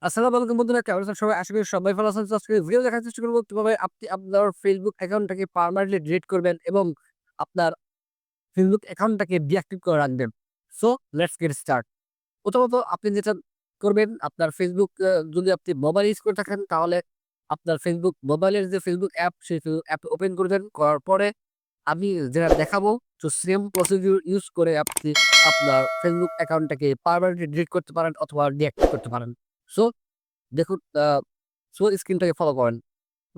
আসসালামু আলাইকুম বন্ধুরা, কেমন আছেন সবাই? আশা করি সবাই ভালো আছেন। তো আজকে ভিডিও দেখার চেষ্টা করব কিভাবে আপনি আপনার Facebook অ্যাকাউন্টটাকে পার্মানেন্টলি ডিলিট করবেন এবং আপনার Facebook অ্যাকাউন্টটাকে ডিঅ্যাক্টিভ করে রাখবেন। So let's get start. প্রথমত আপনি যেটা করবেন, আপনার Facebook যদি আপনি মোবাইল ইউজ করে থাকেন তাহলে আপনার Facebook মোবাইলের যে Facebook অ্যাপ, সেই Facebook অ্যাপ ওপেন করবেন। করার পরে আমি যেটা দেখাবো, তো সেম প্রসিডিউর ইউজ করে আপনি আপনার Facebook অ্যাকাউন্টটাকে পার্মানেন্টলি ডিলিট করতে পারেন অথবা ডিঅ্যাক্টিভ করতে পারেন। সো দেখুন, সো স্ক্রিনটাকে ফলো করেন।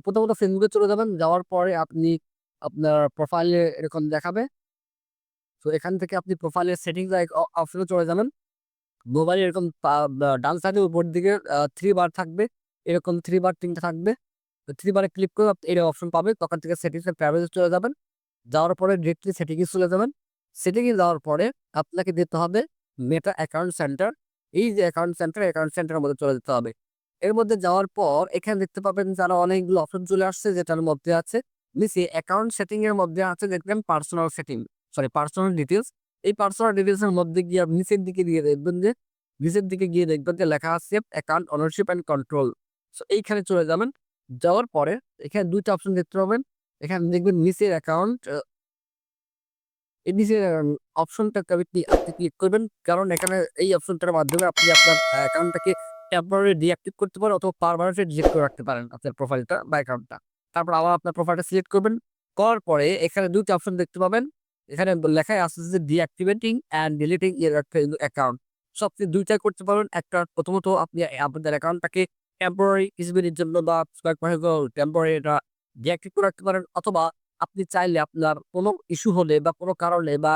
প্রথমত ফেসবুকে চলে যাবেন। যাওয়ার পরে আপনি আপনার প্রোফাইলে এরকম দেখাবে। তো এখান থেকে আপনি প্রোফাইলের সেটিংস অপশনে চলে যাবেন। মোবাইলে এরকম পা বা ডান সাইডের উপর দিকে 3 বার থাকবে। এরকম 3 বার ৩ টা থাকবে। তো 3 বারে ক্লিক করে আপনি এরকম অপশন পাবেন। তখন থেকে সেটিংস এর প্রাইভেসি চলে যাবেন। যাওয়ার পরে ডিরেক্টলি সেটিংস এ চলে যাবেন। সেটিংস এ যাওয়ার পরে আপনাকে যেতে হবে মেটা অ্যাকাউন্ট সেন্টার। এই যে অ্যাকাউন্ট সেন্টারের মধ্যে চলে যেতে হবে। এর মধ্যে যাওয়ার পর এখানে দেখতে পাবেন যে আরো অনেকগুলো অপশন চলে আসছে, যেটার মধ্যে আছে নিচে অ্যাকাউন্ট সেটিং এর মধ্যে আছে দেখবেন পার্সোনাল সেটিং, পার্সোনাল ডিটেইলস। এই পার্সোনাল ডিটেইলস এর মধ্যে গিয়ে আপনি নিচের দিকে গিয়ে দেখবেন যে লেখা আছে account ownership and control. So এইখানে চলে যাবেন। যাওয়ার পরে এখানে ২ টা অপশন দেখতে পাবেন। এখানে দেখবেন নিচের অ্যাকাউন্ট, এই নিচের অপশনটাকে আপনি ক্লিক করবেন। কারণ এখানে এই অপশনটার মাধ্যমে আপনি আপনার অ্যাকাউন্টটাকে টেম্পোরারি ডিঅ্যাক্টিভ করতে পারেন অথবা পার্মানেন্টলি ডিলিট করে রাখতে পারেন আপনার প্রোফাইলটা বা অ্যাকাউন্টটা। তারপর আবার আপনার প্রোফাইলটা সিলেক্ট করবেন। করার পরে এখানে ২ টা অপশন দেখতে পাবেন। এখানে লেখাই আছে যে deactivating and deleting your Facebook account. So আপনি ২ টাই করতে পারবেন। একটা প্রথমত আপনি আপনাদের অ্যাকাউন্টটাকে টেম্পোরারি কিছুদিনের জন্য বা কয়েক মাসের জন্য টেম্পোরারি এটা ডিঅ্যাক্টিভ করে রাখতে পারেন, অথবা আপনি চাইলে আপনার কোনো ইস্যু হলে বা কোনো কারণে বা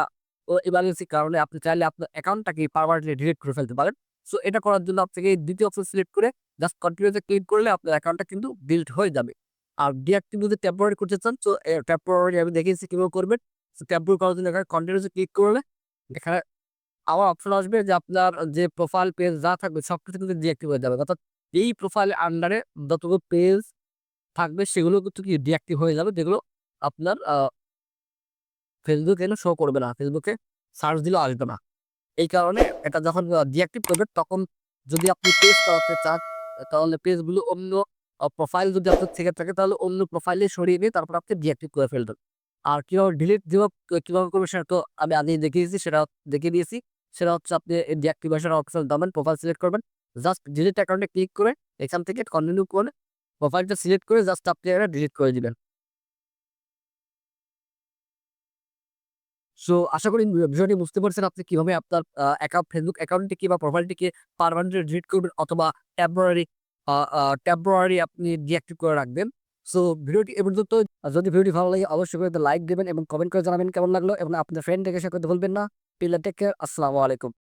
এমার্জেন্সি কারণে আপনি চাইলে আপনার অ্যাকাউন্টটাকে পার্মানেন্টলি ডিলিট করে ফেলতে পারেন। সো এটা করার জন্য আপনাকে ২য় অপশন সিলেক্ট করে জাস্ট কন্টিনিউ তে ক্লিক করলে আপনার অ্যাকাউন্টটা কিন্তু ডিলিট হয়ে যাবে। আর ডিঅ্যাক্টিভ যদি টেম্পোরারি করতে চান, সো টেম্পোরারি আমি দেখিয়েছি কিভাবে করবেন। সো টেম্পোরারি করার জন্য এখানে কন্টিনিউ তে ক্লিক করলে এখানে আবার অপশন আসবে যে আপনার যে প্রোফাইল পেজ যা থাকবে সবকিছু কিন্তু ডিঅ্যাক্টিভ হয়ে যাবে। অর্থাৎ এই প্রোফাইলের আন্ডারে যতগুলো পেজ থাকবে সেগুলো কিন্তু কি ডিঅ্যাক্টিভ হয়ে যাবে, যেগুলো আপনার Facebook এলে শো করবে না। Facebook এ সার্চ দিলেও আসবে না। এই কারণে এটা যখন ডিঅ্যাক্টিভ করবেন, তখন যদি আপনি পেজ চালাতে চান, তাহলে পেজগুলো অন্য প্রোফাইল যদি আপনার থেকে থাকে তাহলে অন্য প্রোফাইলে সরিয়ে নিয়ে তারপর আপনি ডিঅ্যাক্টিভ করে ফেলবেন। আর কিভাবে ডিলিট কিভাবে করবেন সেটা তো আমি আগেই দেখিয়েছি, সেটা দেখিয়ে দিয়েছি। সেটা হচ্ছে আপনি ডিঅ্যাক্টিভেশন অপশন যাবেন, প্রোফাইল সিলেক্ট করবেন। জাস্ট ডিলিট অ্যাকাউন্টে ক্লিক করে এখান থেকে কন্টিনিউ করে প্রোফাইলটা সিলেক্ট করে জাস্ট আপনি এটা ডিলিট করে দিবেন। সো আশা করি বিষয়টি বুঝতে পারছেন আপনি কিভাবে আপনার Facebook অ্যাকাউন্টটিকে বা প্রোফাইলটিকে পার্মানেন্টলি ডিলিট করবেন অথবা টেম্পোরারি আ আ টেম্পোরারি আপনি ডিঅ্যাক্টিভ করে রাখবেন। সো ভিডিওটি এ পর্যন্ত। যদি ভিডিওটি ভালো লাগে অবশ্যই করে একটা লাইক দিবেন এবং কমেন্ট করে জানাবেন কেমন লাগলো, এবং আপনার ফ্রেন্ডদেরকে শেয়ার করতে ভুলবেন না। Till then take care. আসসালামু আলাইকুম।